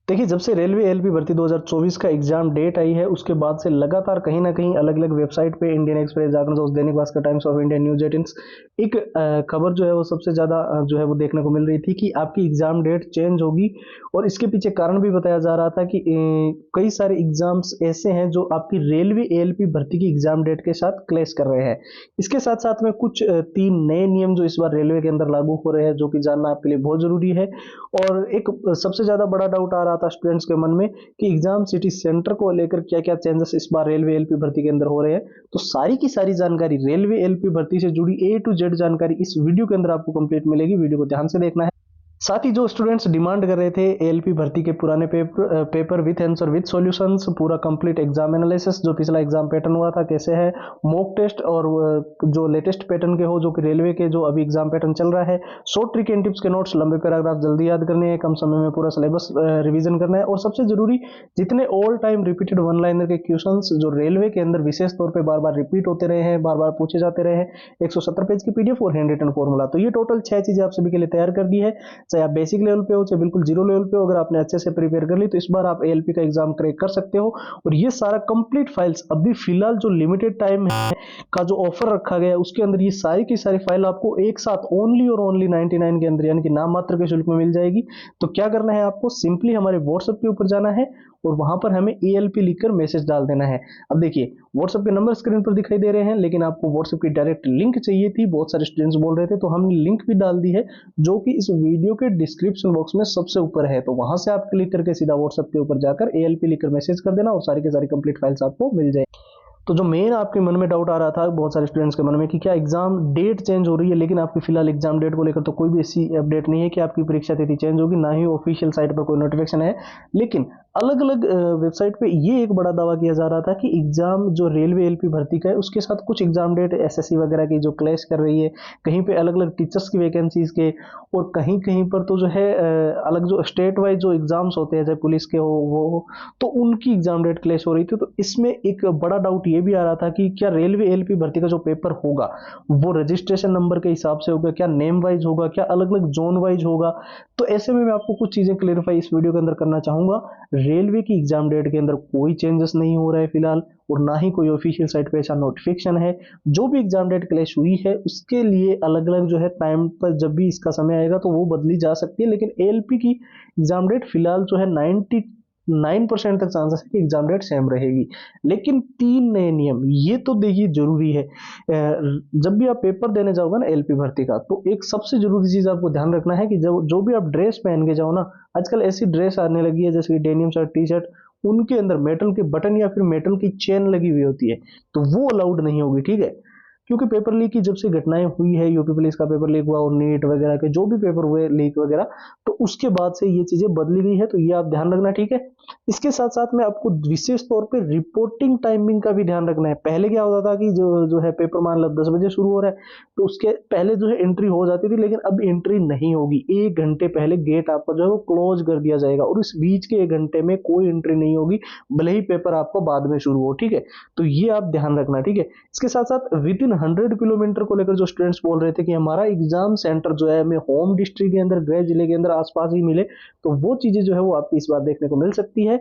देखिए, जब से रेलवे एएलपी भर्ती 2024 का एग्जाम डेट आई है उसके बाद से लगातार कहीं ना कहीं अलग अलग वेबसाइट पे इंडियन एक्सप्रेस, जागरण दोस्त, Dainik Bhaskar, times of India, news 18 एक खबर जो है वो सबसे ज्यादा जो है वो देखने को मिल रही थी कि आपकी एग्जाम डेट चेंज होगी। और इसके पीछे कारण भी बताया जा रहा था कि कई सारे एग्जाम्स ऐसे हैं जो आपकी रेलवे एएलपी भर्ती की एग्जाम डेट के साथ क्लैश कर रहे हैं। इसके साथ साथ में कुछ 3 नए नियम जो इस बार रेलवे के अंदर लागू हो रहे हैं, जो कि जानना आपके लिए बहुत जरूरी है। और एक सबसे ज्यादा बड़ा डाउट आ रहा था स्टूडेंट्स के मन में कि एग्जाम सिटी सेंटर को लेकर क्या क्या चेंजेस इस बार रेलवे एलपी भर्ती के अंदर हो रहे हैं। तो सारी की सारी जानकारी, रेलवे एलपी भर्ती से जुड़ी ए टू जेड जानकारी इस वीडियो के अंदर आपको कंप्लीट मिलेगी। वीडियो को ध्यान से देखना है। साथ ही जो स्टूडेंट्स डिमांड कर रहे थे एएलपी भर्ती के पुराने paper with answer with solutions, पूरा कंप्लीट एग्जाम एनालिसिस, जो पिछला एग्जाम पैटर्न हुआ था कैसे है, मॉक टेस्ट और जो लेटेस्ट पैटर्न के हो, जो कि रेलवे के जो अभी एग्जाम पैटर्न चल रहा है, शॉर्ट ट्रिक एंड टिप्स के नोट्स, लंबे पैराग्राफ जल्दी याद करने हैं, कम समय में पूरा सिलेबस रिवीजन करना है। और सबसे जरूरी, जितने all time repeated one liner के क्वेश्चंस जो रेलवे के अंदर विशेष तौर पर बार बार रिपीट होते रहे हैं, बार बार पूछे जाते रहे हैं, 170 पेज की पीडीएफ और हैंड रिटन फॉर्मूला। तो ये टोटल 6 चीजें आप सभी के लिए तैयार कर दी है। चाहे आप बेसिक लेवल पे हो, चाहे बिल्कुल जीरो लेवल पे हो, अगर आपने अच्छे से प्रिपेयर कर ली तो इस बार आप एएलपी का एग्जाम क्रैक कर सकते हो। और ये सारा कंप्लीट फाइल्स अभी फिलहाल जो लिमिटेड टाइम है का जो ऑफर रखा गया है उसके अंदर ये सारी की सारी फाइल आपको एक साथ ओनली और ओनली 99 के अंदर, यानी कि नाम मात्र के शुल्क में मिल जाएगी। तो क्या करना है आपको, सिंपली हमारे व्हाट्सएप के ऊपर जाना है और वहां पर हमें एएलपी लिखकर मैसेज डाल देना है। अब देखिए, व्हाट्सएप के नंबर स्क्रीन पर दिखाई दे रहे हैं, लेकिन आपको व्हाट्सएप की डायरेक्ट लिंक चाहिए थी, बहुत सारे स्टूडेंट्स बोल रहे थे, तो हमने लिंक भी डाल दी है जो कि इस वीडियो के डिस्क्रिप्शन बॉक्स में सबसे ऊपर है। तो वहां से आप क्लिक करके सीधा व्हाट्सएप के ऊपर जाकर एएलपी लिखकर मैसेज कर देना और सारी की सारी कंप्लीट फाइल्स आपको मिल जाएगी। तो जो मेन आपके मन में डाउट आ रहा था बहुत सारे स्टूडेंट्स के मन में कि क्या एग्जाम डेट चेंज हो रही है, लेकिन आपकी फिलहाल एग्जाम डेट को लेकर तो कोई भी ऐसी अपडेट नहीं है कि आपकी परीक्षा तिथि चेंज होगी, ना ही ऑफिशियल साइट पर कोई नोटिफिकेशन है। लेकिन अलग अलग वेबसाइट पे ये एक बड़ा दावा किया जा रहा था कि एग्जाम जो रेलवे एलपी भर्ती का है उसके साथ कुछ एग्जाम डेट एसएससी वगैरह की जो क्लैश कर रही है, कहीं पे अलग अलग टीचर्स की वैकेंसीज के, और कहीं कहीं पर तो जो है अलग जो स्टेट वाइज जो एग्जाम्स होते हैं, चाहे पुलिस के हो वो हो, तो उनकी एग्जाम डेट क्लैश हो रही थी। तो इसमें एक बड़ा डाउट ये भी आ रहा था कि क्या रेलवे एलपी भर्ती का जो पेपर होगा वो रजिस्ट्रेशन नंबर के हिसाब से होगा, क्या नेम वाइज होगा, क्या अलग अलग जोन वाइज होगा। तो ऐसे में मैं आपको कुछ चीजें क्लेरिफाई इस वीडियो के अंदर करना चाहूंगा। रेलवे की एग्जाम डेट के अंदर कोई चेंजेस नहीं हो रहा है फिलहाल, और ना ही कोई ऑफिशियल साइट पे ऐसा नोटिफिकेशन है। जो भी एग्जाम डेट क्लैश हुई है उसके लिए अलग अलग जो है टाइम पर जब भी इसका समय आएगा तो वो बदली जा सकती है, लेकिन एएलपी की एग्जाम डेट फिलहाल जो है 9% तक चांसेस है कि एग्जाम डेट सेम रहेगी। लेकिन 3 नए नियम ये तो देखिए जरूरी है। जब भी आप पेपर देने जाओगे ना एलपी भर्ती का, तो एक सबसे जरूरी चीज आपको ध्यान रखना है कि जो भी आप ड्रेस पहन के जाओ ना, आजकल ऐसी ड्रेस आने लगी है जैसे कि डेनिम शर्ट, टी शर्ट, उनके अंदर मेटल के बटन या फिर मेटल की चेन लगी हुई होती है, तो वो अलाउड नहीं होगी, ठीक है। क्योंकि पेपर लीक की जब से घटनाएं हुई है, यूपी पुलिस का पेपर लीक हुआ और नीट वगैरह के जो भी पेपर हुए लीक वगैरह, तो उसके बाद से ये चीजें बदली गई है, तो ये आप ध्यान रखना, ठीक है। इसके साथ साथ में आपको विशेष तौर पे रिपोर्टिंग टाइमिंग का भी ध्यान रखना है। पहले क्या होता था कि जो है पेपर मान लो 10 बजे शुरू हो रहा है तो उसके पहले जो है एंट्री हो जाती थी, लेकिन अब एंट्री नहीं होगी। 1 घंटे पहले गेट आपका जो है वो क्लोज कर दिया जाएगा और इस बीच के 1 घंटे में कोई एंट्री नहीं होगी, भले ही पेपर आपको बाद में शुरू हो, ठीक है। तो ये आप ध्यान रखना, ठीक है। इसके साथ साथ विद इन 100 किलोमीटर को लेकर जो स्टूडेंट्स बोल रहे थे कि हमारा एग्जाम सेंटर जो है हमें होम डिस्ट्रिक्ट के अंदर, गृह जिले के अंदर आसपास ही मिले, तो वो चीजें जो है वो आपकी इस बार देखने को मिल सकती है।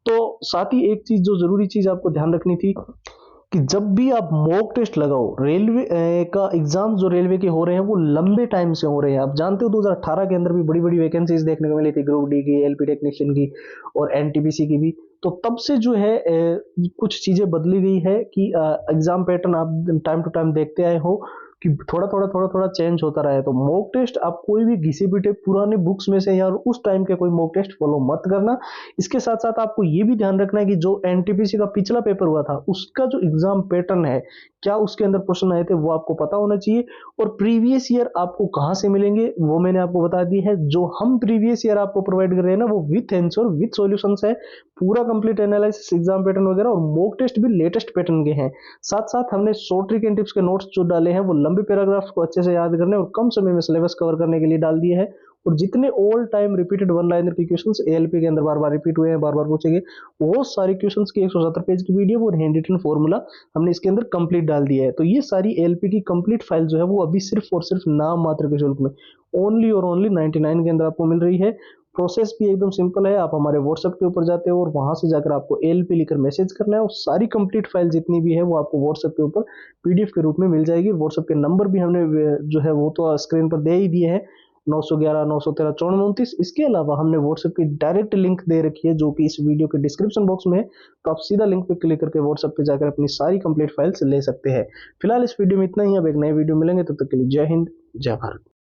तो साथ ही एक चीज जो जरूरी चीज आपको ध्यान रखनी थी कि जब भी आप मॉक टेस्ट लगाओ, रेलवे का एग्जाम जो रेलवे के हो रहे हैं वो लंबे टाइम से हो रहे हैं। आप जानते हो 2018 के अंदर भी बड़ी बड़ी वैकेंसीज देखने को मिली थी, ग्रुप डी की, एलपी टेक्नीशियन की और एनटीपीसी की भी। तो तब से जो है कुछ चीजें बदली गई है कि एग्जाम पैटर्न आप टाइम टू टाइम देखते आए हो कि थोड़ा थोड़ा चेंज होता रहा है। तो मॉक टेस्ट आप कोई भी घिसे पिटे पुराने बुक्स में से या उस टाइम के कोई मॉक टेस्ट फॉलो मत करना। इसके साथ साथ आपको ये भी ध्यान रखना है कि जो एनटीपीसी का पिछला पेपर हुआ था उसका जो एग्जाम पैटर्न है, क्या उसके अंदर क्वेश्चन आए थे, वो आपको पता होना चाहिए। और प्रीवियस ईयर आपको कहां से मिलेंगे वो मैंने आपको बता दी है। जो हम प्रीवियस ईयर आपको प्रोवाइड कर रहे हैं ना, वो विथ आंसर विथ सॉल्यूशंस है, पूरा कंप्लीट एनालिसिस, एग्जाम पैटर्न वगैरह, और मॉक टेस्ट भी लेटेस्ट पैटर्न के हैं। साथ साथ हमने शॉर्ट ट्रिक एंड टिप्स के नोट्स जो डाले हैं वो लंबे पैराग्राफ्स को अच्छे से याद करने और कम समय में सिलेबस कवर करने के लिए डाल दिए हैं। और जितने all time repeated one liner के क्वेश्चंस एएलपी के अंदर बार बार रिपीट हुए हैं, बार बार पूछेंगे, वो सारे क्वेश्चंस की 170 पेज की वीडियो और हैंड रिटन फॉर्मूला हमने इसके अंदर कंप्लीट डाल दिया है। तो ये सारी एएलपी की कंप्लीट फाइल जो है वो अभी सिर्फ और सिर्फ नाम मात्र के शुल्क में ओनली और ओनली 99 के अंदर आपको मिल रही है। प्रोसेस भी एकदम सिंपल है। आप हमारे व्हाट्सएप के ऊपर जाते हो और वहां से जाकर आपको एलपी लिखकर मैसेज करना है और सारी कंप्लीट फाइल जितनी भी है वो आपको व्हाट्सएप के ऊपर पीडीएफ के रूप में मिल जाएगी। व्हाट्सएप के नंबर भी हमने जो है वो तो स्क्रीन पर दे ही दिए हैं, 911 913 9429। इसके अलावा हमने व्हाट्सएप की डायरेक्ट लिंक दे रखी है जो कि इस वीडियो के डिस्क्रिप्शन बॉक्स में है, तो आप सीधा लिंक पे क्लिक करके व्हाट्सएप पे जाकर अपनी सारी कंप्लीट फाइल्स ले सकते हैं। फिलहाल इस वीडियो में इतना ही, अब एक नए वीडियो मिलेंगे, तब तक के लिए जय हिंद जय भारत।